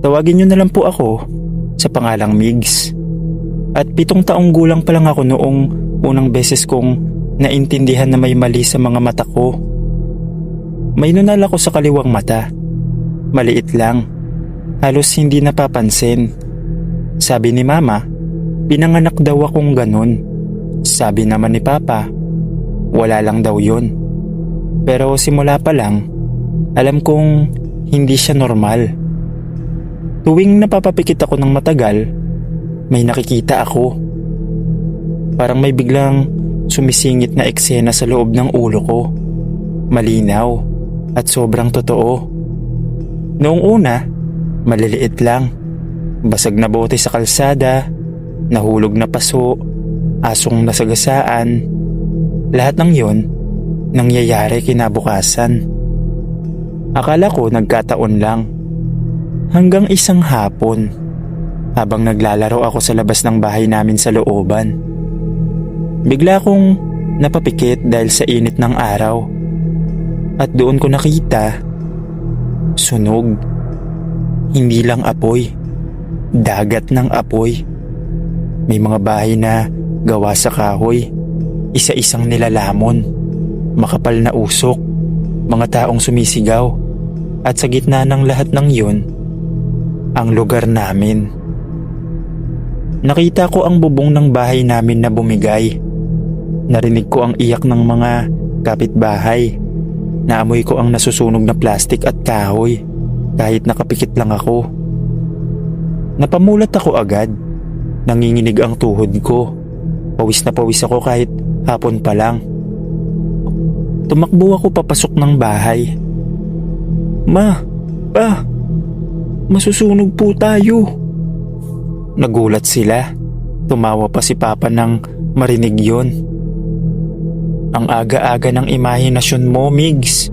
Tawagin niyo na lang po ako sa pangalang Migs. At 7 taong gulang pa lang ako noong unang beses kong naintindihan na may mali sa mga mata ko. May nunal ako sa kaliwang mata. Maliit lang. Halos hindi napapansin. Sabi ni Mama, pinanganak daw akong ganun. Sabi naman ni Papa, wala lang daw yun. Pero simula pa lang, alam kong hindi siya normal. Tuwing napapapikit ako ng matagal, may nakikita ako. Parang may biglang sumisingit na eksena sa loob ng ulo ko. Malinaw at sobrang totoo. Noong una, maliliit lang. Basag na bote sa kalsada, nahulog na paso, asong nasagasaan. Lahat ng yon nangyayari kinabukasan. Akala ko nagkataon lang. Hanggang isang hapon, habang naglalaro ako sa labas ng bahay namin sa looban. Bigla akong napapikit dahil sa init ng araw. At doon ko nakita, sunog. Hindi lang apoy, dagat ng apoy. May mga bahay na gawa sa kahoy, isa-isang nilalamon, makapal na usok, mga taong sumisigaw. At sa gitna ng lahat ng yun, ang lugar namin. Nakita ko ang bubong ng bahay namin na bumigay. Narinig ko ang iyak ng mga kapitbahay. Naamoy ko ang nasusunog na plastik at kahoy kahit nakapikit lang ako. Napamulat ako agad. Nanginginig ang tuhod ko. Pawis na pawis ako kahit hapon pa lang. Tumakbo ako papasok ng bahay. Ma, Pa, masusunog po tayo. Nagulat sila. Tumawa pa si Papa nang marinig yon. Ang aga-aga ng imahinasyon mo, Migs.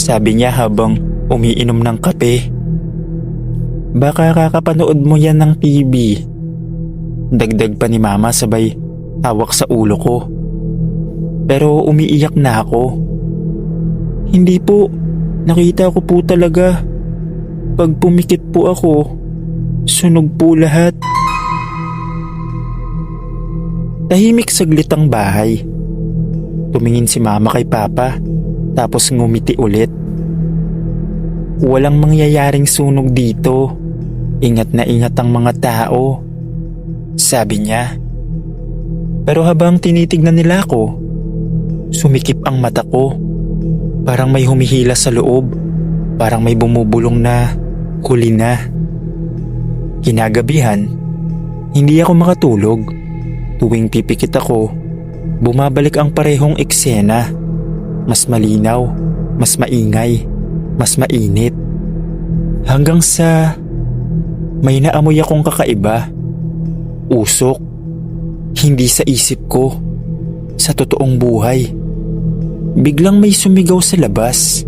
Sabi niya habang umiinom ng kape. Baka kakapanood mo yan ng TV. Dagdag pa ni Mama sabay hawak sa ulo ko. Pero umiiyak na ako. Hindi po, nakita ko po talaga. Pag pumikit po ako, sunog po lahat. Tahimik saglit ang bahay. Tumingin si Mama kay Papa, tapos ngumiti ulit. Walang mangyayaring sunog dito. Ingat na ingat ang mga tao, sabi niya. Pero habang tinitignan nila ako, sumikip ang mata ko. Parang may humihila sa loob. Parang may bumubulong na huli na. Kinagabihan, hindi ako makatulog. Tuwing pipikit ako, bumabalik ang parehong eksena. Mas malinaw, mas maingay, mas mainit. Hanggang sa may naamoy akong kakaiba. Usok. Hindi sa isip ko, sa totoong buhay. Biglang may sumigaw sa labas.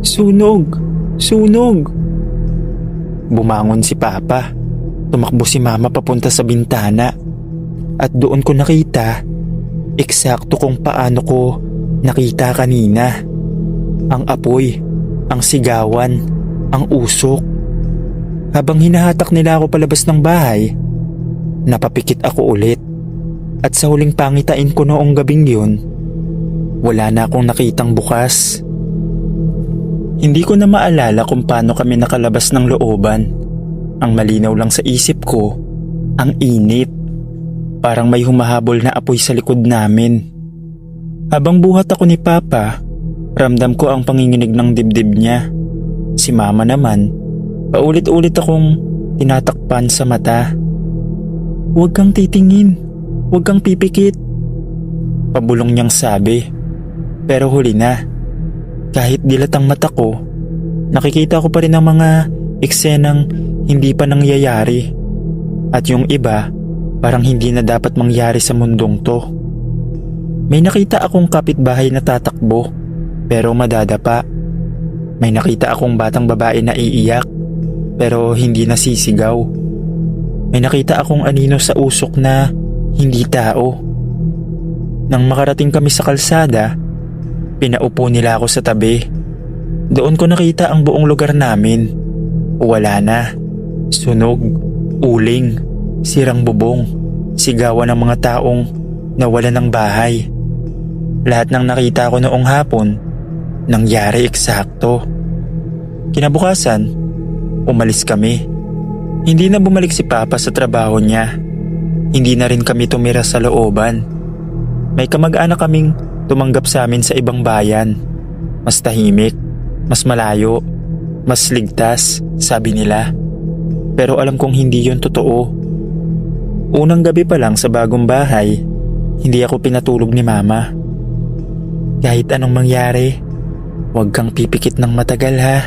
Sunog! Sunog! Bumangon si Papa. Tumakbo si Mama papunta sa bintana. At doon ko nakita eksakto kung paano ko nakita kanina. Ang apoy, ang sigawan, ang usok. Habang hinahatak nila ako palabas ng bahay, napapikit ako ulit. At sa huling pangitain ko noong gabing yun, wala na akong nakitang bukas. Hindi ko na maalala kung paano kami nakalabas ng looban. Ang malinaw lang sa isip ko, ang init. Parang may humahabol na apoy sa likod namin. Habang buhat ako ni Papa, ramdam ko ang panginginig ng dibdib niya. Si Mama naman, paulit-ulit akong tinatakpan sa mata. Huwag kang titingin, huwag kang pipikit. Pabulong niyang sabi. Pero huli na. Kahit dilat ang mata ko, nakikita ko pa rin ang mga eksenang hindi pa nangyayari. At yung iba, parang hindi na dapat mangyari sa mundong to. May nakita akong kapitbahay na tatakbo, pero madadapa. May nakita akong batang babae na iiyak, pero hindi nasisigaw. May nakita akong anino sa usok na hindi tao. Nang makarating kami sa kalsada, pinaupo nila ako sa tabi. Doon ko nakita ang buong lugar namin. Wala na. Sunog, uling, sirang bubong, sigawan ng mga taong nawalan ng bahay. Lahat ng nakita ko noong hapon, nangyari eksakto. Kinabukasan, umalis kami. Hindi na bumalik si Papa sa trabaho niya. Hindi na rin kami tumira sa looban. May kamag-anak kaming tumanggap sa amin sa ibang bayan. Mas tahimik, mas malayo, mas ligtas, sabi nila. Pero alam kong hindi yun totoo. Unang gabi pa lang sa bagong bahay, hindi ako pinatulog ni Mama. Kahit anong mangyari, huwag kang pipikit ng matagal ha.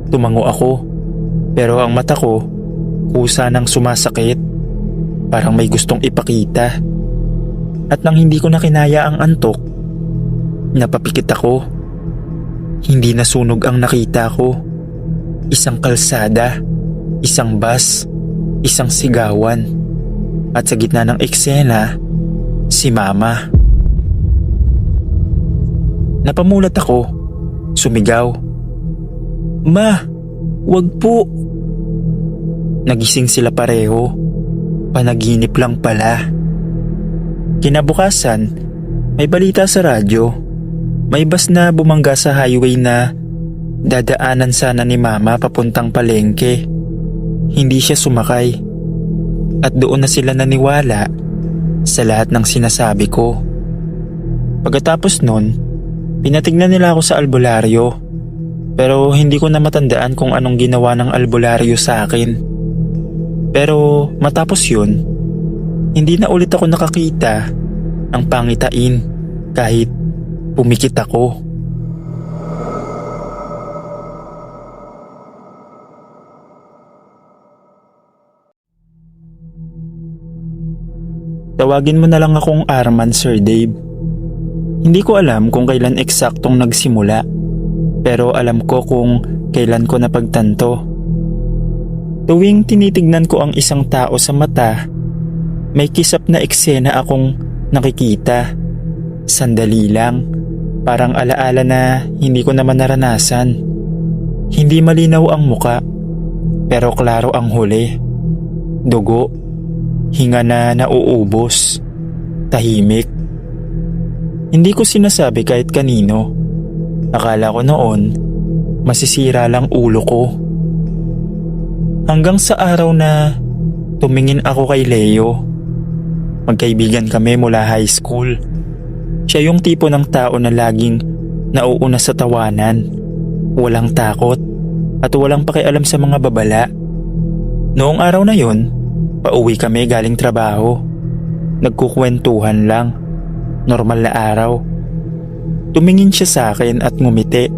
Tumango ako, pero ang mata ko kusa nang sumasakit. Parang may gustong ipakita. At nang hindi ko na kinaya ang antok, napapikit ako. Hindi nasunog ang nakita ko. Isang kalsada, isang bus, isang sigawan. At sa gitna ng eksena, si Mama. Napamulat ako, sumigaw. Ma, wag po. Nagising sila pareho. Panaginip lang pala. Kinabukasan, may balita sa radyo. May bus na bumangga sa highway na dadaanan sana ni Mama papuntang palengke. Hindi siya sumakay. At doon na sila naniwala sa lahat ng sinasabi ko. Pagkatapos nun, pinatignan nila ako sa albularyo. Pero hindi ko na matandaan kung anong ginawa ng albularyo sa akin. Pero matapos yun, hindi na ulit ako nakakita ng pangitain kahit pumikit ako. Tawagin mo na lang akong Arman, Sir Dave. Hindi ko alam kung kailan eksaktong nagsimula, pero alam ko kung kailan ko napagtanto. Tuwing tinitignan ko ang isang tao sa mata, may kisap na eksena akong nakikita. Sandali lang, parang alaala na hindi ko naman naranasan. Hindi malinaw ang muka, pero klaro ang huli. Dugo, hinga na nauubos, tahimik. Hindi ko sinasabi kahit kanino. Akala ko noon, masisira lang ulo ko. Hanggang sa araw na tumingin ako kay Leo. Magkaibigan kami mula high school. Siya yung tipo ng tao na laging nauuna sa tawanan. Walang takot at walang pakialam sa mga babala. Noong araw na yun, pauwi kami galing trabaho. Nagkukwentuhan lang. Normal na araw. Tumingin siya sa akin at ngumiti.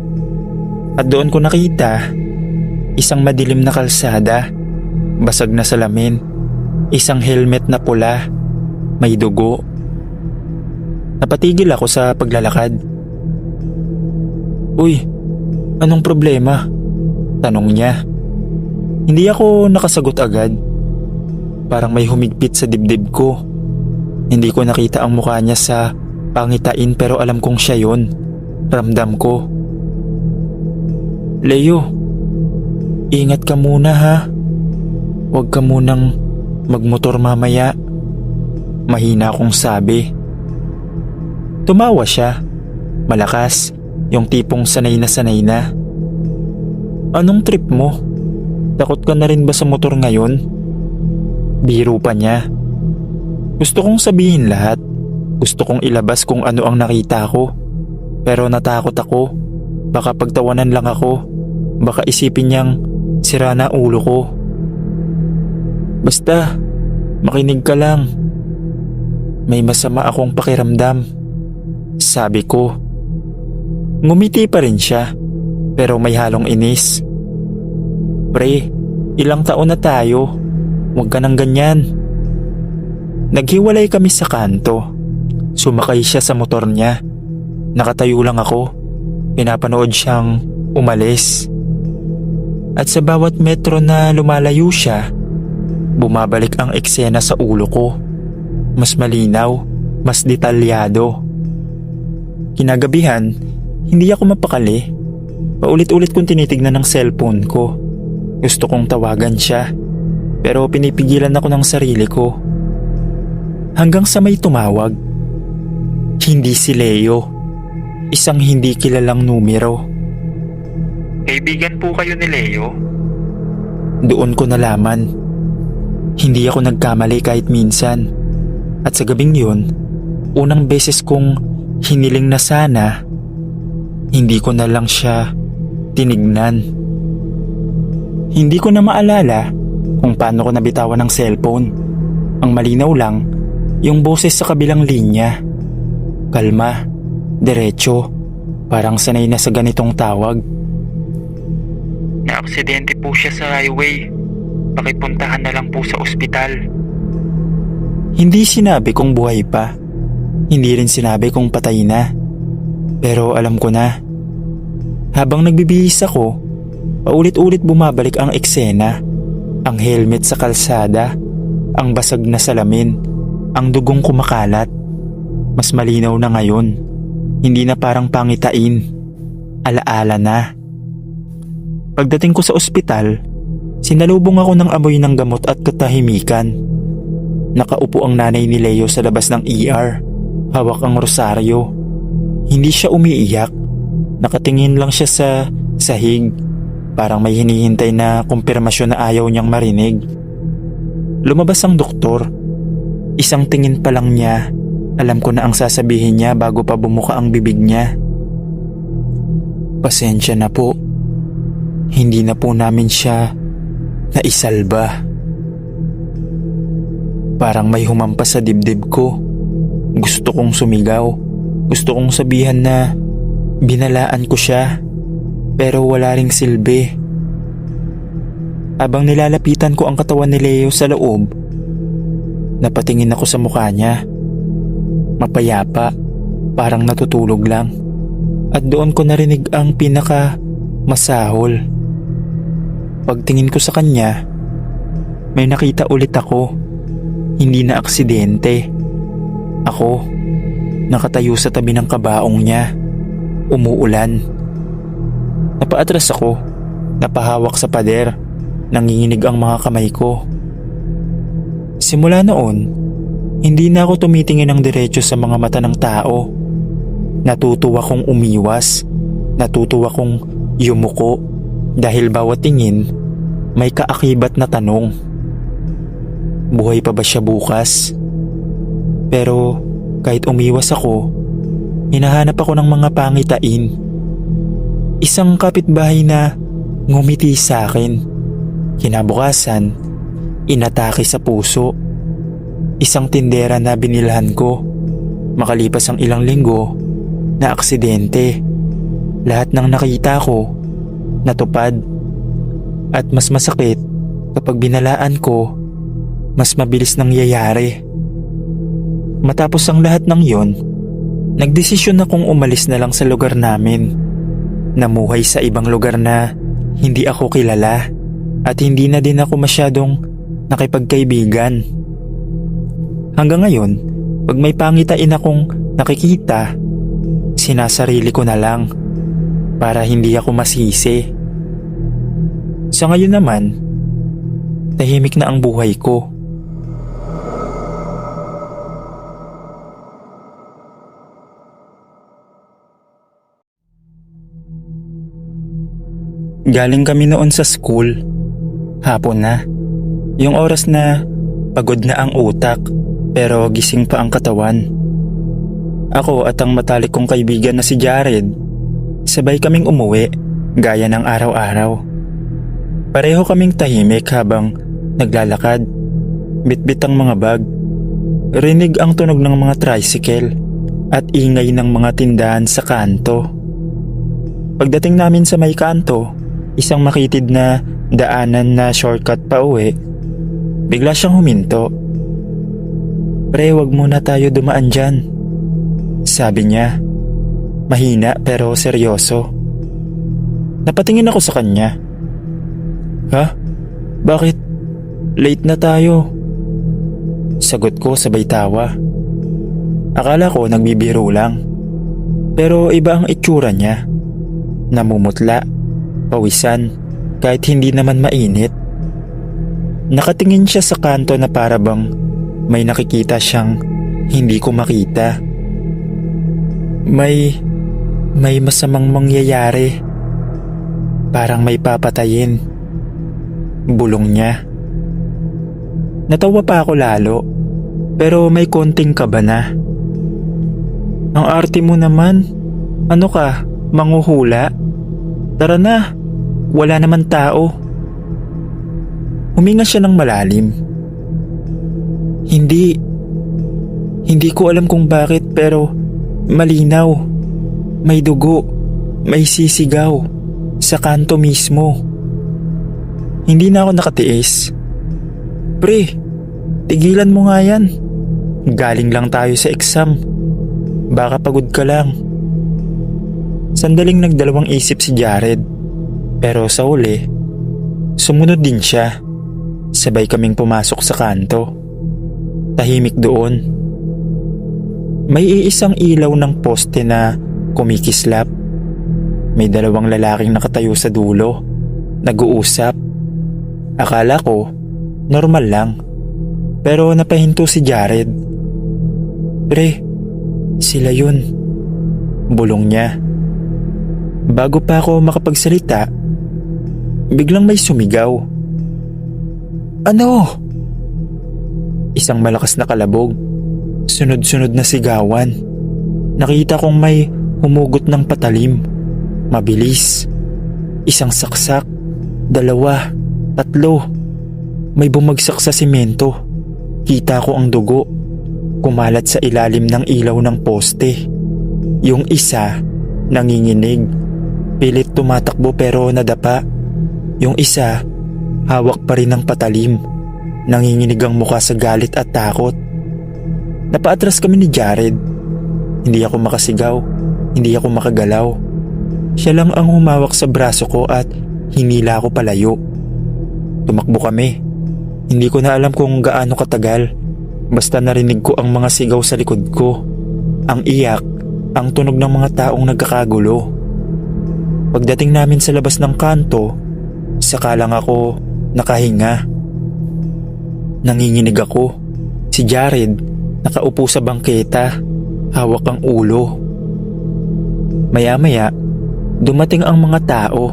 At doon ko nakita isang madilim na kalsada, basag na salamin, isang helmet na pula, may dugo. Napatigil ako sa paglalakad. Uy, anong problema? Tanong niya. Hindi ako nakasagot agad. Parang may humigpit sa dibdib ko. Hindi ko nakita ang mukha niya sa pangitain pero alam kong siya yun. Ramdam ko. Leo, ingat ka muna ha. Huwag ka munang magmotor mamaya. Mahina akong sabi. Tumawa siya. Malakas. Yung tipong sanay na. Anong trip mo? Takot ka na rin ba sa motor ngayon? Biro pa niya. Gusto kong sabihin lahat. Gusto kong ilabas kung ano ang nakita ko. Pero natakot ako. Baka pagtawanan lang ako. Baka isipin niyang sira na ulo ko. Basta, makinig ka lang. May masama akong pakiramdam. Sabi ko. Ngumiti pa rin siya, pero may halong inis. Pre, ilang taon na tayo. Huwag ka nang ganyan. Naghiwalay kami sa kanto. Sumakay siya sa motor niya. Nakatayo lang ako. Pinapanood siyang umalis. At sa bawat metro na lumalayo siya, bumabalik ang eksena sa ulo ko. Mas malinaw, mas detalyado. Kinagabihan, hindi ako mapakali. Paulit-ulit kong tinitignan ng cellphone ko. Gusto kong tawagan siya, pero pinipigilan ako ng sarili ko. Hanggang sa may tumawag. Hindi si Leo. Isang hindi kilalang numero. Kaibigan po kayo ni Leo? Doon ko nalaman. Hindi ako nagkamali kahit minsan. At sa gabing yun, unang beses kong hiniling na sana, hindi ko na lang siya tinignan. Hindi ko na maalala kung paano ko nabitawan ng cellphone. Ang malinaw lang, yung boses sa kabilang linya. Kalma, diretso, parang sanay na sa ganitong tawag. Naaksidente po siya sa highway. Pakipuntahan na lang po sa ospital. Hindi sinabi kung buhay pa. Hindi rin sinabi kung patay na. Pero alam ko na. Habang nagbibihis ako, paulit-ulit bumabalik ang eksena. Ang helmet sa kalsada, ang basag na salamin, ang dugong kumakalat. Mas malinaw na ngayon. Hindi na parang pangitain. Alaala na. Pagdating ko sa ospital, sinalubong ako ng amoy ng gamot at katahimikan. Nakaupo ang nanay ni Leo sa labas ng ER. Hawak ang rosaryo. Hindi siya umiiyak. Nakatingin lang siya sa sahig. Parang may hinihintay na kumpirmasyon na ayaw niyang marinig. Lumabas ang doktor. Isang tingin pa lang niya, alam ko na ang sasabihin niya bago pa bumuka ang bibig niya. Pasensya na po. Hindi na po namin siya naisalba. Parang may humampas sa dibdib ko. Gusto kong sumigaw. Gusto kong sabihan na binalaan ko siya. Pero wala ring silbi. Habang nilalapitan ko ang katawan ni Leo sa loob, napatingin ako sa mukha niya. Mapayapa, parang natutulog lang. At doon ko narinig ang masahol. Pagtingin ko sa kanya, may nakita ulit ako. Hindi na aksidente. Ako, nakatayo sa tabi ng kabaong niya. Umuulan. Napaatras ako, napahawak sa pader. Nanginginig ang mga kamay ko. Simula noon, hindi na ako tumitingin ng diretso sa mga mata ng tao. Natutuwa kong umiwas. Natutuwa kong yumuko. Dahil bawat tingin, may kaakibat na tanong. Buhay pa ba siya bukas? Pero kahit umiwas ako, hinahanap ako ng mga pangitain. Isang kapitbahay na ngumiti sa akin. Kinabukasan, inatake sa puso. Isang tindera na binilhan ko. Makalipas ang ilang linggo, na aksidente. Lahat ng nakita ko, natupad. At mas masakit kapag binalaan ko, mas mabilis nangyayari. Matapos ang lahat ng yon, nagdesisyon akong umalis na lang sa lugar namin. Namuhay sa ibang lugar na hindi ako kilala at hindi na din ako masyadong nakipagkaibigan. Hanggang ngayon, pag may pangitain akong nakikita, sinasarili ko na lang para hindi ako masisi. Sa ngayon naman, tahimik na ang buhay ko. Galing kami noon sa school. Hapon na. Yung oras na pagod na ang utak pero gising pa ang katawan. Ako at ang matalik kong kaibigan na si Jared, sabay kaming umuwi gaya ng araw-araw. Pareho kaming tahimik habang naglalakad. Bitbit ang mga bag. Rinig ang tunog ng mga tricycle at ingay ng mga tindahan sa kanto. Pagdating namin sa may kanto, isang makitid na daanan na shortcut pa uwi, bigla siyang huminto. Pre, wag muna tayo dumaan dyan, sabi niya. Mahina pero seryoso. Napatingin ako sa kanya. Ha? Bakit? Late na tayo. Sagot ko sabay tawa. Akala ko nagbibiro lang. Pero iba ang itsura niya. Namumutla, pawisan, kahit hindi naman mainit. Nakatingin siya sa kanto na para bang may nakikita siyang hindi ko makita. May masamang mangyayari. Parang may papatayin. Bulong niya. Natawa pa ako lalo, pero may konting kaba na. Ang arte mo naman. Ano ka, manghuhula? Tara na, wala naman tao. Huminga siya ng malalim. Hindi ko alam kung bakit pero malinaw. May dugo, may sisigaw, sa kanto mismo. Hindi na ako nakatiis. Pre, tigilan mo nga yan. Galing lang tayo sa exam. Baka pagod ka lang. Sandaling nagdalawang isip si Jared. Pero sa huli, sumunod din siya. Sabay kaming pumasok sa kanto. Tahimik doon. May iisang ilaw ng poste na kumikislap. May dalawang lalaking nakatayo sa dulo, nag-uusap. Akala ko, normal lang. Pero napahinto si Jared. Pre, sila yun. Bulong niya. Bago pa ako makapagsalita, biglang may sumigaw. Ano? Isang malakas na kalabog. Sunod-sunod na sigawan. Nakita kong may humugot ng patalim. Mabilis. Isang saksak. 2, 3. May bumagsak sa simento. Kita ko ang dugo. Kumalat sa ilalim ng ilaw ng poste. Yung isa, nanginginig. Pilit tumatakbo pero nadapa. Yung isa, hawak pa rin ng patalim. Nanginginig ang mukha sa galit at takot. Napaatras kami ni Jared. Hindi ako makasigaw. Hindi ako makagalaw. Siya lang ang humawak sa braso ko at hinila ako palayo. Tumakbo kami. Hindi ko na alam kung gaano katagal. Basta narinig ko ang mga sigaw sa likod ko. Ang iyak, ang tunog ng mga taong nagkakagulo. Pagdating namin sa labas ng kanto, saka lang ako nakahinga. Nanginginig ako. Si Jared, nakaupo sa bangketa, hawak ang ulo. Maya-maya, dumating ang mga tao,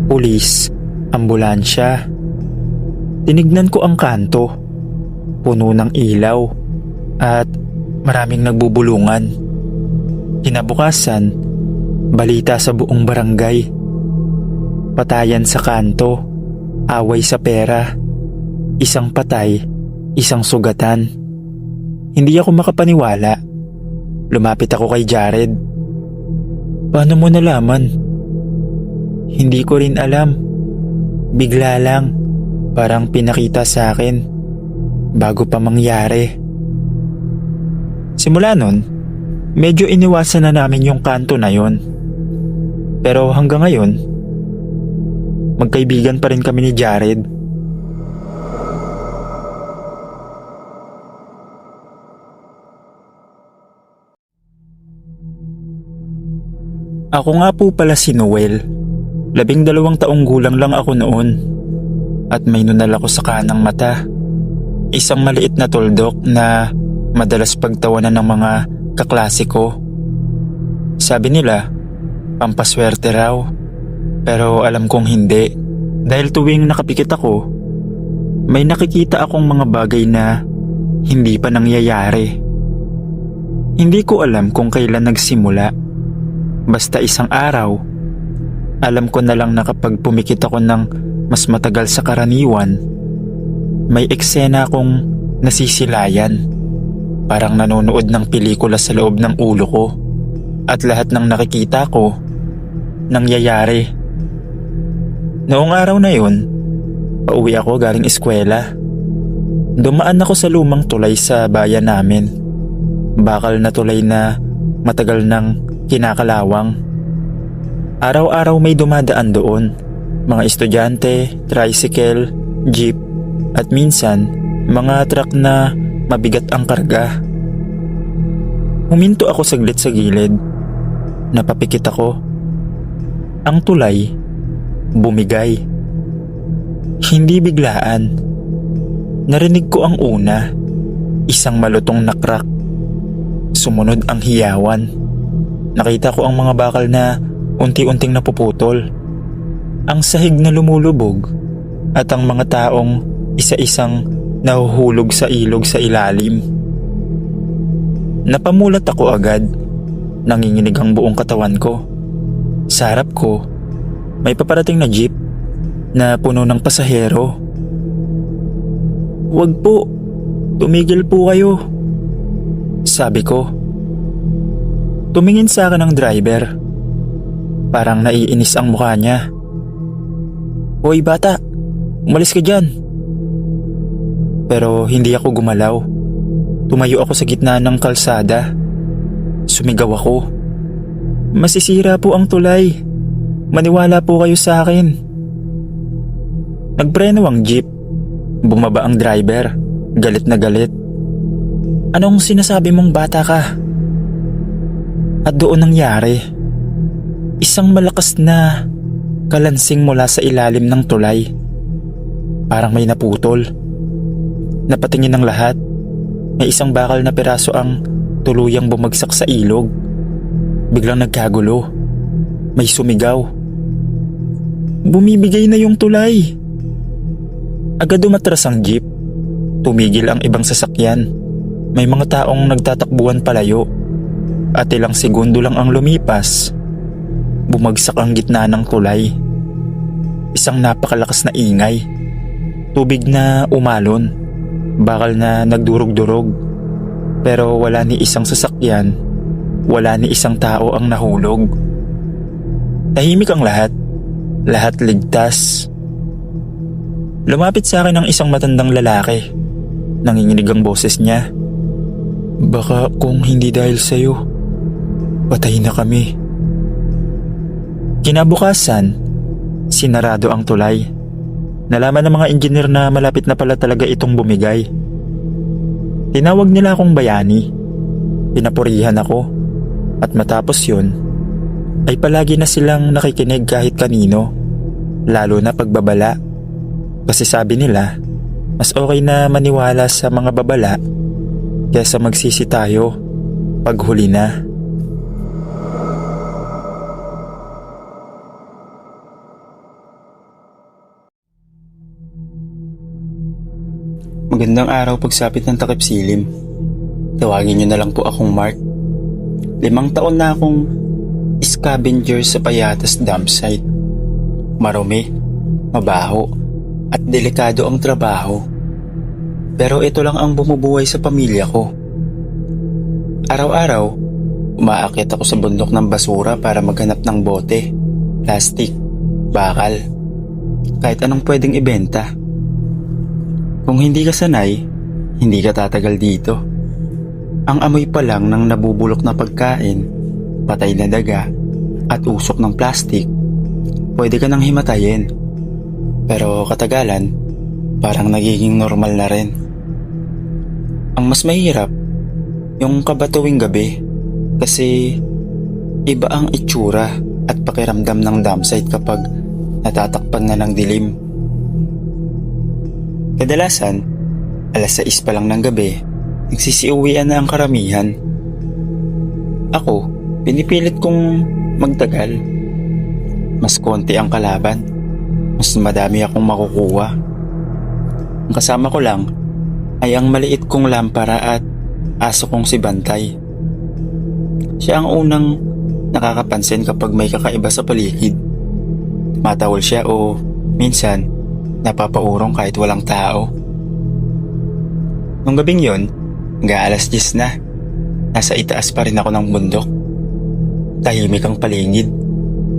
pulis, ambulansya. Tinignan ko ang kanto, puno ng ilaw, at maraming nagbubulungan. Kinabukasan, balita sa buong barangay. Patayan sa kanto, away sa pera, isang patay, isang sugatan. Hindi ako makapaniwala. Lumapit ako kay Jared. Paano mo nalaman? Hindi ko rin alam. Bigla lang, parang pinakita sa akin bago pa mangyari. Simula nun, medyo iniwasan na namin yung kanto na yon. Pero hanggang ngayon, magkaibigan pa rin kami ni Jared. Ako nga po pala si Noel. 12 taong gulang lang ako noon. At may nunal ako sa kanang mata. Isang maliit na tuldok na madalas pagtawanan ng mga kaklase ko. Sabi nila, pampaswerte raw. Pero alam kong hindi. Dahil tuwing nakapikit ako, may nakikita akong mga bagay na hindi pa nangyayari. Hindi ko alam kung kailan nagsimula. Basta isang araw, alam ko na lang na kapag pumikit ako ng mas matagal sa karaniwan, may eksena akong nasisilayan. Parang nanonood ng pelikula sa loob ng ulo ko. At lahat ng nakikita ko, nangyayari. Noong araw na yun, pauwi ako galing eskwela. Dumaan ako sa lumang tulay sa bayan namin. Bakal na tulay na matagal nang kinakalawang. Araw-araw may dumadaan doon. Mga estudyante, tricycle, jeep, at minsan mga truck na mabigat ang karga. Huminto ako saglit sa gilid. Napapikit ako. Ang tulay, bumigay. Hindi biglaan. Narinig ko ang una, isang malutong na crack. Sumunod ang hiyawan. Nakita ko ang mga bakal na unti-unting napuputol. Ang sahig na lumulubog at ang mga taong isa-isang nahuhulog sa ilog sa ilalim. Napamulat ako agad. Nanginginig ang buong katawan ko. Sa harap ko, may paparating na jeep na puno ng pasahero. "Wag po, tumigil po kayo," sabi ko. Tumingin sa akin ang driver. Parang naiinis ang mukha niya. "Hoy bata, umalis ka dyan." Pero hindi ako gumalaw. Tumayo ako sa gitna ng kalsada. Sumigaw ako. "Masisira po ang tulay. Maniwala po kayo sa akin." Nagpreno ang jeep. Bumaba ang driver. Galit na galit. "Anong sinasabi mong bata ka?" At doon nangyari. Isang malakas na kalansing mula sa ilalim ng tulay. Parang may naputol. Napatingin ng lahat. May isang bakal na piraso ang tuluyang bumagsak sa ilog. Biglang nagkagulo. May sumigaw. "Bumibigay na yung tulay." Agad umatras ang jeep. Tumigil ang ibang sasakyan. May mga taong nagtatakbuhan palayo. At ilang segundo lang ang lumipas. Bumagsak ang gitna ng tulay. Isang napakalakas na ingay. Tubig na umalon. Bakal na nagdurog-durog. Pero wala ni isang sasakyan. Wala ni isang tao ang nahulog. Tahimik ang lahat. Lahat ligtas. Lumapit sa akin ang isang matandang lalaki. Nanginginig ang boses niya. "Baka kung hindi dahil sa'yo, patay na kami." Kinabukasan, sinarado ang tulay. Nalaman ng mga engineer na malapit na pala talaga itong bumigay. Tinawag nila akong bayani. Pinapurihan ako. At matapos yun, ay palagi na silang nakikinig kahit kanino. Lalo na pagbabala. Kasi sabi nila, mas okay na maniwala sa mga babala kaysa magsisi tayo pag huli na. Magandang araw pagsapit ng takip silim. Tawagin niyo na lang po akong Mark. 5 taon na akong scavenger sa Payatas dump site. Marumi, mabaho, at delikado ang trabaho. Pero ito lang ang bumubuhay sa pamilya ko. Araw-araw, umaakyat ako sa bundok ng basura para maghanap ng bote, plastic, bakal, kahit anong pwedeng ibenta. Kung hindi ka sanay, hindi ka tatagal dito. Ang amoy pa lang ng nabubulok na pagkain, patay na daga, at usok ng plastic, pwede ka nang himatayin. Pero katagalan, parang nagiging normal na rin. Ang mas mahirap, yung kabatuwing gabi, kasi iba ang itsura at pakiramdam ng dump site kapag natatakpan na ng dilim. Kadalasan, 6:00 pa lang ng gabi, nagsisiuwian na ang karamihan. Ako, pinipilit kong magtagal. Mas konti ang kalaban, mas madami akong makukuha. Ang kasama ko lang ay ang maliit kong lampara at aso kong si Bantay. Siya ang unang nakakapansin kapag may kakaiba sa paligid. Tumatawol siya o minsan napapaurong kahit walang tao. Nung gabing yon, hanggang 10:00 na, nasa itaas pa rin ako ng bundok. Tahimik ang paligid,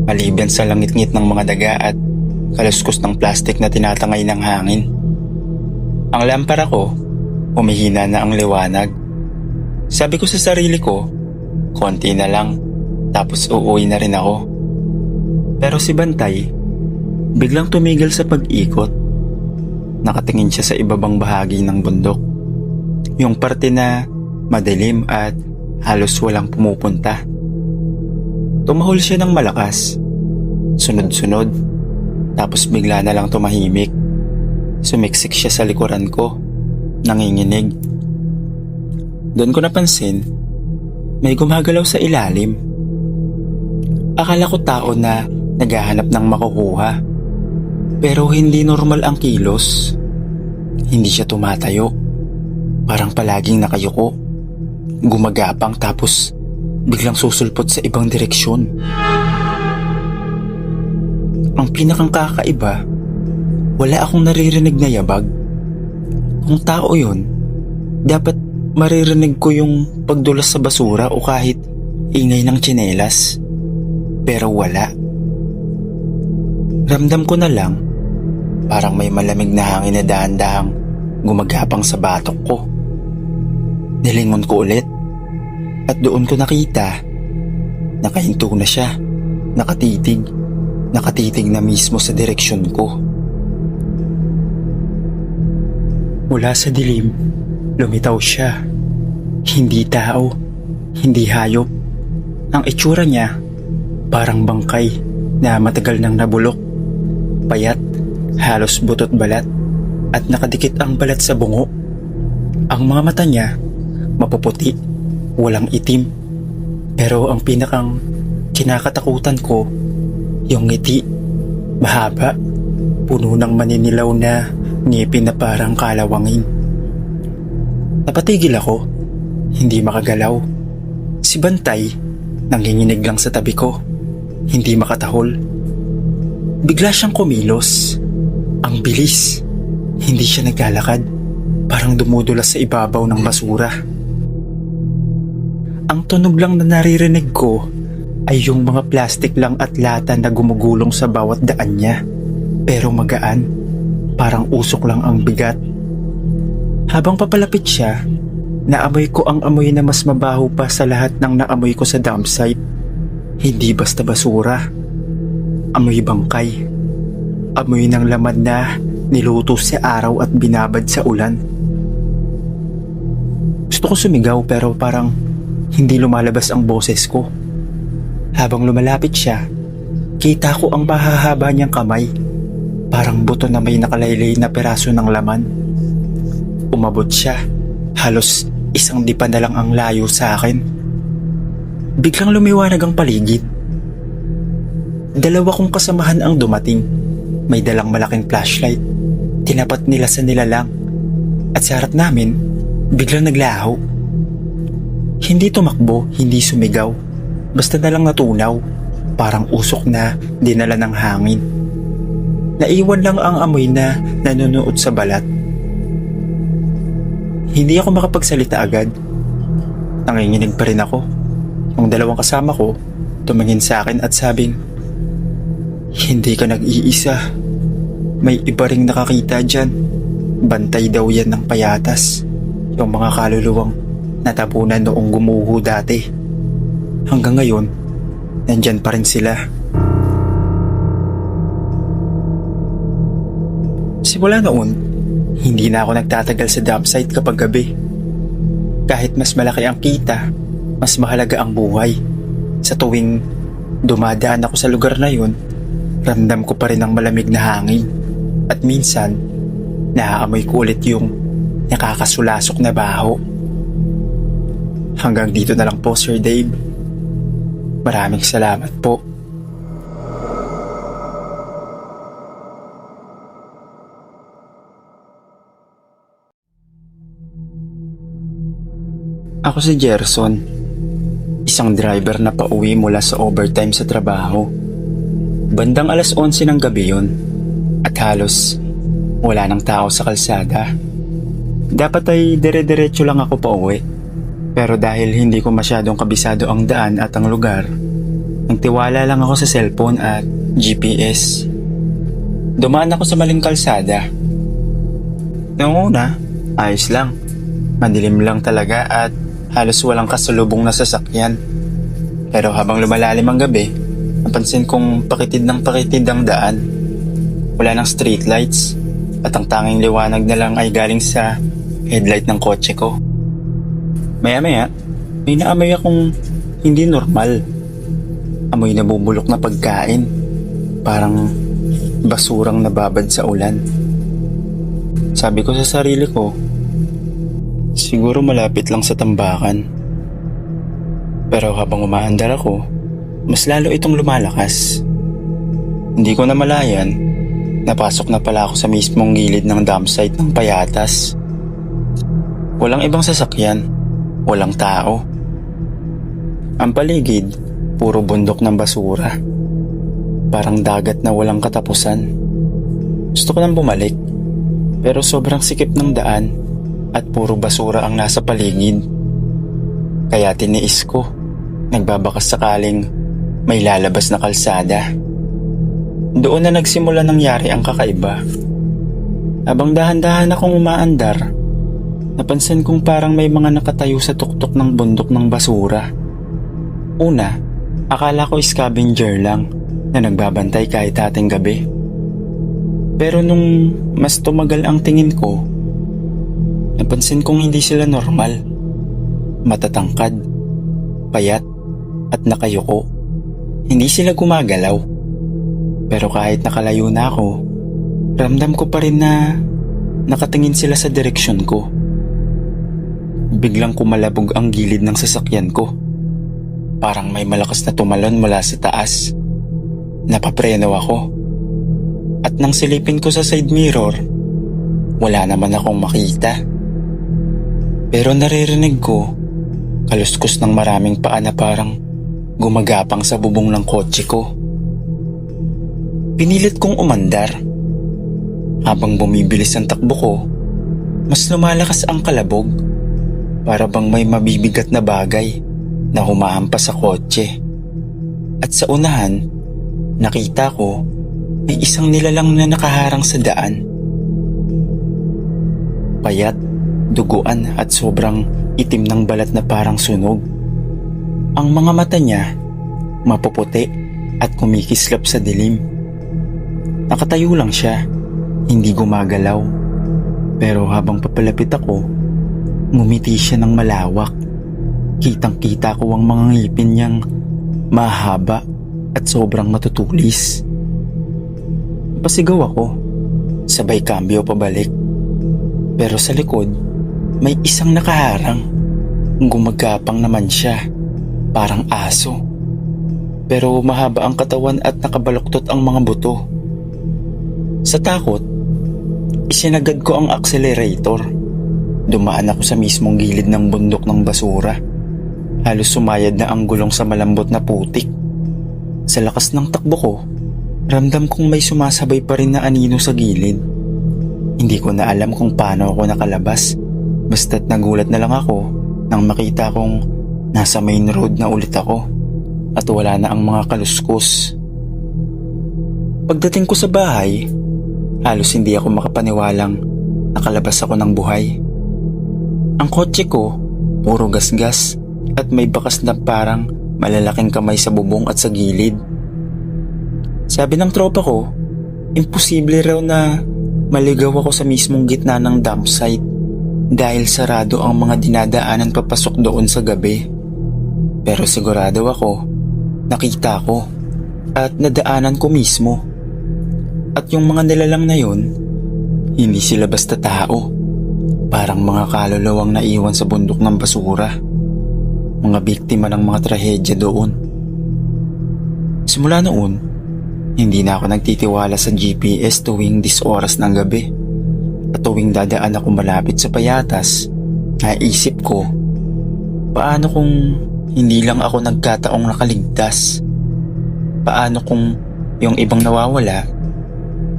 maliban sa langit-ngit ng mga daga at kaluskos ng plastik na tinatangay ng hangin. Ang lampara ko, umihina na ang liwanag. Sabi ko sa sarili ko, konti na lang, tapos uuwi na rin ako. Pero si Bantay, biglang tumigil sa pag-ikot. Nakatingin siya sa ibabang bahagi ng bundok. Yung parte na madilim at halos walang pumupunta. Tumahol siya ng malakas. Sunod-sunod. Tapos bigla na lang tumahimik. Sumiksik siya sa likuran ko, nanginginig. Doon ko napansin, may gumagalaw sa ilalim. Akala ko tao na naghahanap ng makukuha. Pero hindi normal ang kilos. Hindi siya tumatayo. Parang palaging nakayuko. Gumagapang tapos biglang susulpot sa ibang direksyon. Ang pinakang kakaiba, wala akong naririnig na yabag. Kung tao yun, dapat maririnig ko yung pagdulas sa basura o kahit ingay ng tsinelas. Pero wala. Ramdam ko na lang, parang may malamig na hangin na dahan-dahang gumagapang sa batok ko. Nilingon ko ulit at doon ko nakita, nakahinto na siya, nakatitig na mismo sa direksyon ko. Mula sa dilim, lumitaw siya. Hindi tao, hindi hayop. Ang itsura niya, parang bangkay na matagal nang nabulok. Payat, halos butot balat, at nakadikit ang balat sa bungo. Ang mga mata niya, mapuputi, walang itim. Pero ang pinakang kinakatakutan ko, yung ngiti, mahaba, puno ng maninilaw na ngipin na parang kalawangin. Napatigil ako, hindi makagalaw. Si Bantay, nanginginig lang sa tabi ko, hindi makatahol. Bigla siyang kumilos. Ang bilis. Hindi siya naglalakad. Parang dumudulas sa ibabaw ng basura. Ang tunog lang na naririnig ko ay yung mga plastic lang at lata na gumugulong sa bawat daan niya. Pero magaan. Parang usok lang ang bigat. Habang papalapit siya, naamoy ko ang amoy na mas mabaho pa sa lahat ng naamoy ko sa dump site. Hindi basta basura. Amoy bangkay. Amoy ng laman na niluto sa araw at binabad sa ulan. Gusto ko sumigaw pero parang hindi lumalabas ang boses ko. Habang lumalapit siya, kita ko ang mahahaba niyang kamay. Parang buto na may nakalaylay na peraso ng laman. Umabot siya. Halos isang dipa na lang ang layo sa akin. Biglang lumiwanag ang paligid. Dalawa kong kasamahan ang dumating. May dalang malaking flashlight. Tinapat nila sa nilalang. At sa harap namin, biglang naglaho. Hindi tumakbo, hindi sumigaw. Basta na lang natunaw. Parang usok na dinala ng hangin. Naiwan lang ang amoy na nanunuot sa balat. Hindi ako makapagsalita agad. Nanginginig pa rin ako. Ang dalawang kasama ko tumingin sa akin at sabing, "Hindi ka nag-iisa. May iba ring nakakita dyan. Bantay daw yan ng payatas. Yung mga kaluluwang natapunan noong gumuho dati. Hanggang ngayon, nandyan pa rin sila." Simula noon, hindi na ako nagtatagal sa dump site kapag gabi. Kahit mas malaki ang kita, mas mahalaga ang buhay. Sa tuwing dumadaan ako sa lugar na yun, ramdam ko pa rin ang malamig na hangin. At minsan, naaamoy ko ulit yung nakakasulasok na baho. Hanggang dito na lang po, Sir Dave. Maraming salamat po. Ako si Gerson, isang driver na pauwi mula sa overtime sa trabaho. Bandang 11:00 ng gabi yun at halos wala nang tao sa kalsada. Dapat ay dire-diretso lang ako pauwi. Pero dahil hindi ko masyadong kabisado ang daan at ang lugar, nagtiwala lang ako sa cellphone at GPS. Dumaan ako sa maling kalsada. Noong una, ayos lang. Madilim lang talaga at halos walang kasalubong na sasakyan. Pero habang lumalalim ang gabi, napansin kong pakitid ng pakitid ang daan. Wala nang street lights at ang tanging liwanag na lang ay galing sa headlight ng kotse ko. Maya-maya, may naamoy akong hindi normal. Amoy na bubulok na pagkain. Parang basurang nababad sa ulan. Sabi ko sa sarili ko, siguro malapit lang sa tambakan. Pero habang umaandar ako, mas lalo itong lumalakas. Hindi ko namalayan, napasok na pala ako sa mismong gilid ng dump site ng Payatas. Walang ibang sasakyan, walang tao. Ang paligid, puro bundok ng basura. Parang dagat na walang katapusan. Gusto ko nang bumalik, pero sobrang sikip ng daan at puro basura ang nasa paligid. Kaya tiniis ko, nagbabakas sakaling may lalabas na kalsada. Doon na nagsimula nangyari ang kakaiba. Habang dahan-dahan akong umaandar, napansin kong parang may mga nakatayo sa tuktok ng bundok ng basura. Una, akala ko scavenger lang na nagbabantay kahit ating gabi. Pero nung mas tumagal ang tingin ko, napansin kong hindi sila normal. Matatangkad, payat at nakayuko. Hindi sila gumagalaw. Pero kahit nakalayo na ako, ramdam ko pa rin na nakatingin sila sa direksyon ko. Biglang kumalabog ang gilid ng sasakyan ko. Parang may malakas na tumalon mula sa taas. Napapreno ako. At nang silipin ko sa side mirror, wala naman akong makita. Pero naririnig ko kaluskos ng maraming paa na parang gumagapang sa bubong ng kotse ko. Pinilit kong umandar. Habang bumibilis ang takbo ko, mas lumalakas ang kalabog. Para bang may mabibigat na bagay na humahampas sa kotse. At sa unahan, nakita ko may isang nilalang na nakaharang sa daan. Payat, duguan at sobrang itim ng balat na parang sunog. Ang mga mata niya mapuputi at kumikislap sa dilim. Nakatayo lang siya, hindi gumagalaw. Pero habang papalapit ako, ngumiti siya ng malawak. Kitang-kita ko ang mga ngipin niyang mahaba at sobrang matutulis. Pasigaw ako, sabay kambyo pabalik. Pero sa likod, may isang nakaharang. Gumagapang naman siya, parang aso. Pero mahaba ang katawan at nakabaluktot ang mga buto. Sa takot, isinagad ko ang accelerator. Dumaan ako sa mismong gilid ng bundok ng basura. Halos sumayad na ang gulong sa malambot na putik. Sa lakas ng takbo ko, ramdam kong may sumasabay pa rin na anino sa gilid. Hindi ko na alam kung paano ako nakalabas. Basta't nagulat na lang ako nang makita kong nasa main road na ulit ako at wala na ang mga kaluskos. Pagdating ko sa bahay, halos hindi ako makapaniwalang nakalabas ako ng buhay. Ang kotse ko, puro gasgas at may bakas na parang malalaking kamay sa bubong at sa gilid. Sabi ng tropa ko, imposible raw na maligaw ako sa mismong gitna ng dump site dahil sarado ang mga dinadaanan papasok doon sa gabi. Pero sigurado ako, nakita ko at nadaanan ko mismo. At yung mga nilalang na yun, hindi sila basta tao. Parang mga kalulawang naiwan sa bundok ng basura. Mga biktima ng mga trahedya doon. Simula noon, hindi na ako nagtitiwala sa GPS tuwing 10 oras ng gabi. At tuwing dadaan ako malapit sa Payatas, naisip ko, paano kung hindi lang ako nagkataong nakaligtas? Paano kung yung ibang nawawala,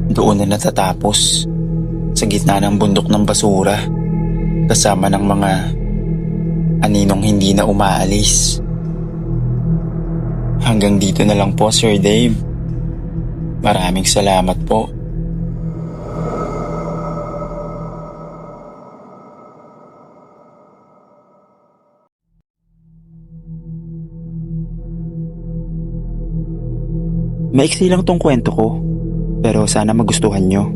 doon na natatapos, sa gitna ng bundok ng basura, kasama ng mga aninong hindi na umaalis? Hanggang dito na lang po, Sir Dave. Maraming salamat po. Maiksi lang tong kwento ko, pero sana magustuhan nyo.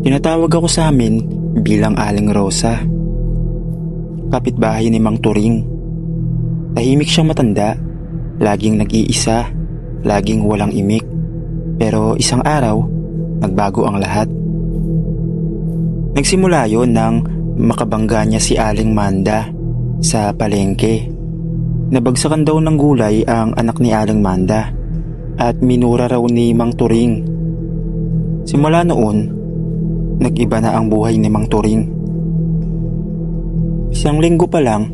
Tinatawag ako sa amin bilang Aling Rosa. Kapitbahay ni Mang Turing. Tahimik siyang matanda, laging nag-iisa, laging walang imik. Pero isang araw, nagbago ang lahat. Nagsimula yon nang makabangga niya si Aling Manda sa palengke. Nabagsakan daw ng gulay ang anak ni Aling Manda at minura raw ni Mang Turing. Simula noon, nag-iba na ang buhay ni Mang Turing. Isang linggo pa lang,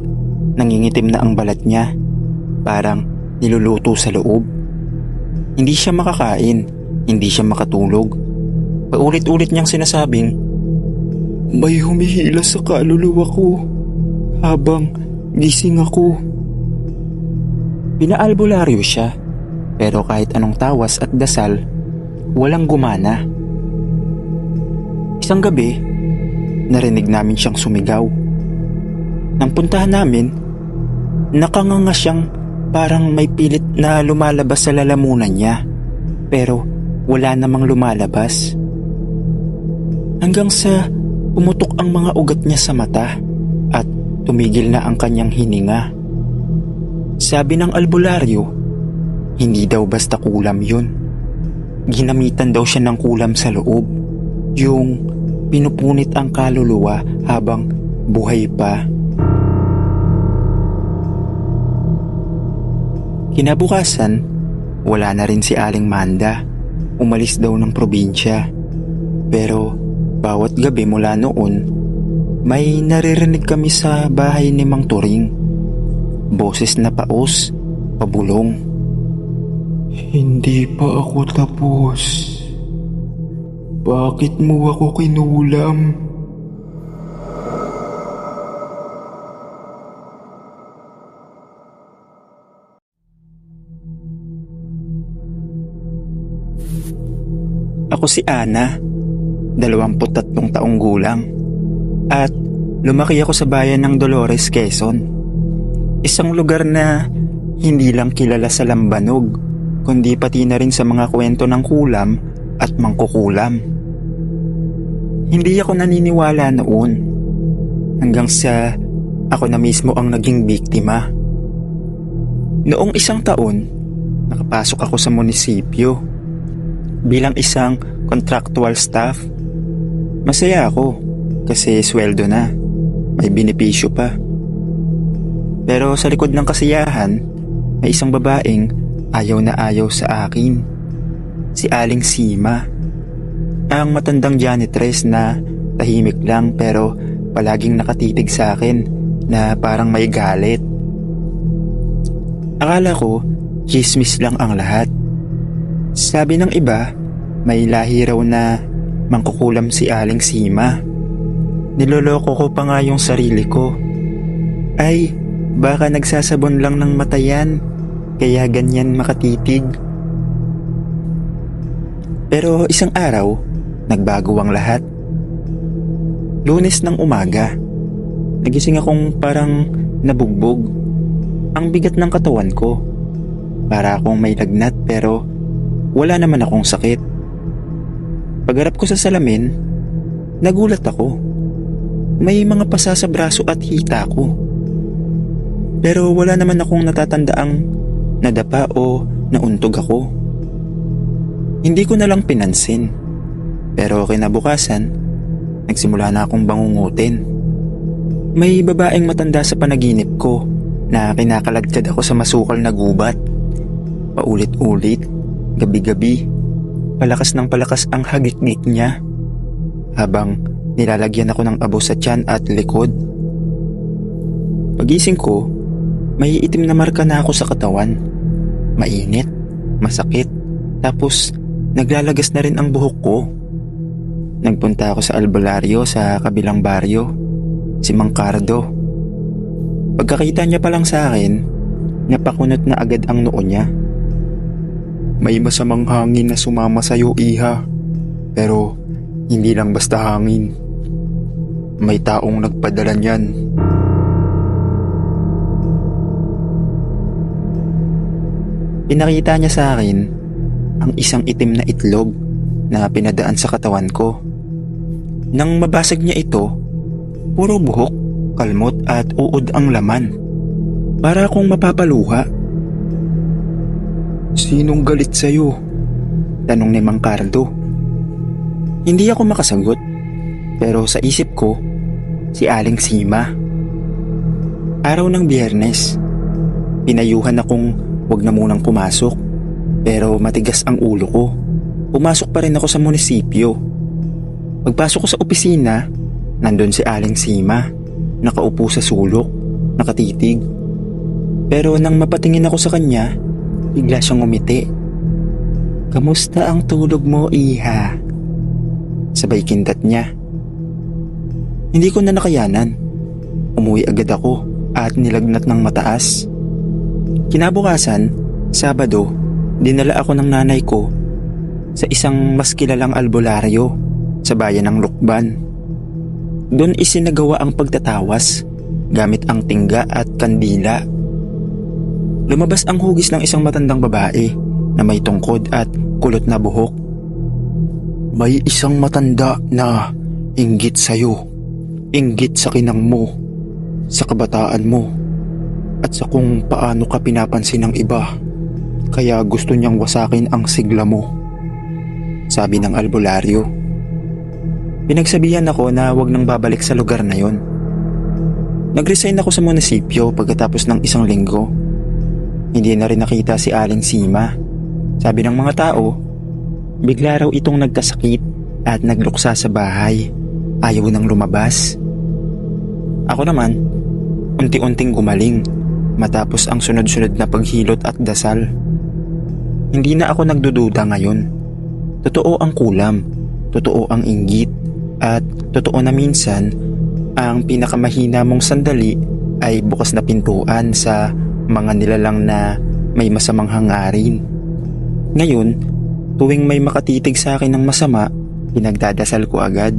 nangingitim na ang balat niya, parang niluluto sa loob. Hindi siya makakain, hindi siya makatulog. Paulit-ulit niyang sinasabing, "May humihila sa kaluluwa ko habang gising ako." Pinaalbularyo siya, pero kahit anong tawas at dasal, walang gumana. Isang gabi, narinig namin siyang sumigaw. Nang puntahan namin, nakanganga siyang parang may pilit na lumalabas sa lalamunan niya, pero wala namang lumalabas. Hanggang sa pumutok ang mga ugat niya sa mata at tumigil na ang kanyang hininga. Sabi ng albularyo, hindi daw basta kulam yun. Ginamitan daw siya ng kulam sa loob, yung pinupunit ang kaluluwa habang buhay pa. Kinabukasan, wala na rin si Aling Manda. Umalis daw ng probinsya. Pero bawat gabi mula noon, may naririnig kami sa bahay ni Mang Turing. Boses na paos, pabulong. "Hindi pa ako tapos. Bakit mo ako kinulam?" Ako si Ana, 23 taong gulang, at lumaki ako sa bayan ng Dolores, Quezon. Isang lugar na hindi lang kilala sa lambanog, kundi pati na rin sa mga kwento ng kulam at mangkukulam. Hindi ako naniniwala noon, hanggang sa ako na mismo ang naging biktima. Noong isang taon, nakapasok ako sa munisipyo bilang isang contractual staff. Masaya ako kasi sweldo na, may benepisyo pa. Pero sa likod ng kasiyahan, may isang babaeng ayaw na ayaw sa akin. Si Aling Sima, ang matandang janitress na tahimik lang pero palaging nakatitig sa akin na parang may galit. Akala ko chismis lang ang lahat. Sabi ng iba, may lahi raw na mangkukulam si Aling Sima. Niloloko ko pa nga yung sarili ko. Ay, baka nagsasabon lang ng mata yan, kaya ganyan makatitig. Pero isang araw, nagbago ang lahat. Lunes ng umaga, nagising akong parang nabugbog. Ang bigat ng katawan ko. Para akong may lagnat pero wala naman akong sakit. Pagharap ko sa salamin, nagulat ako. May mga pasa sa braso at hita ko. Pero wala naman akong natatandaang nadapa o nauntog ako. Hindi ko na lang pinansin. Pero kinabukasan, nagsimula na akong bangungutin. May babaeng matanda sa panaginip ko na kinakaladkad ako sa masukal na gubat. Paulit-ulit, gabi-gabi, palakas ng palakas ang hagik-gik niya habang nilalagyan ako ng abo sa tiyan at likod. Pagising ko, may itim na marka na ako sa katawan. Mainit, masakit, tapos naglalagas na rin ang buhok ko. Nagpunta ako sa albularyo sa kabilang baryo, si Mang Cardo. Pagkakita niya pa lang sa akin, napakunot na agad ang noo niya. "May masamang hangin na sumama sa'yo, iha. Pero hindi lang basta hangin. May taong nagpadala niyan." Pinakita niya sa akin ang isang itim na itlog na pinadaan sa katawan ko. Nang mabasag niya ito, puro buhok, kalmot at uod ang laman. Para akong mapapaluha. "Sinong galit sa'yo?" tanong ni Mang Cardo. Hindi ako makasagot, Pero sa isip ko, si Aling Sima. Araw ng Biyernes, pinayuhan akong wag na munang pumasok. Pero matigas ang ulo ko. Pumasok pa rin ako sa munisipyo. Pagpasok ko sa opisina, nandun si Aling Sima. Nakaupo sa sulok, nakatitig. Pero nang mapatingin ako sa kanya, bigla siyang umiti. "Kamusta ang tulog mo, Iha?" Sabay kindat niya. Hindi ko na nakayanan. Umuwi agad ako at nilagnat ng mataas. Kinabukasan, Sabado, dinala ako ng nanay ko sa isang mas kilalang albularyo sa bayan ng Lukban. Doon isinagawa ang pagtatawas gamit ang tingga at kandila. Lumabas ang hugis ng isang matandang babae na may tungkod at kulot na buhok. "May isang matanda na inggit sa'yo. Inggit sa kinang mo, sa kabataan mo, at sa kung paano ka pinapansin ng iba. Kaya gusto niyang wasakin ang sigla mo," sabi ng albularyo. Pinagsabihan ako na wag nang babalik sa lugar na yon. Nag-resign ako sa munisipyo pagkatapos ng isang linggo. Hindi na rin nakita si Aling Sima. Sabi ng mga tao, bigla raw itong nagkasakit at nagluksa sa bahay. Ayaw nang lumabas. Ako naman, unti-unting gumaling matapos ang sunod-sunod na paghilot at dasal. Hindi na ako nagdududa ngayon. Totoo ang kulam, totoo ang inggit, at totoo na minsan ang pinakamahina mong sandali ay bukas na pintuan sa mga nilalang na may masamang hangarin. Ngayon, tuwing may makatitig sa akin ng masama, pinagdadasal ko agad.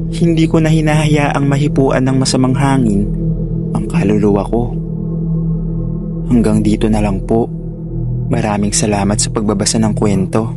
Hindi ko na hinahayaang mahipuan ng masamang hangin ang kaluluwa ko. Hanggang dito na lang po. Maraming salamat sa pagbabasa ng kwento.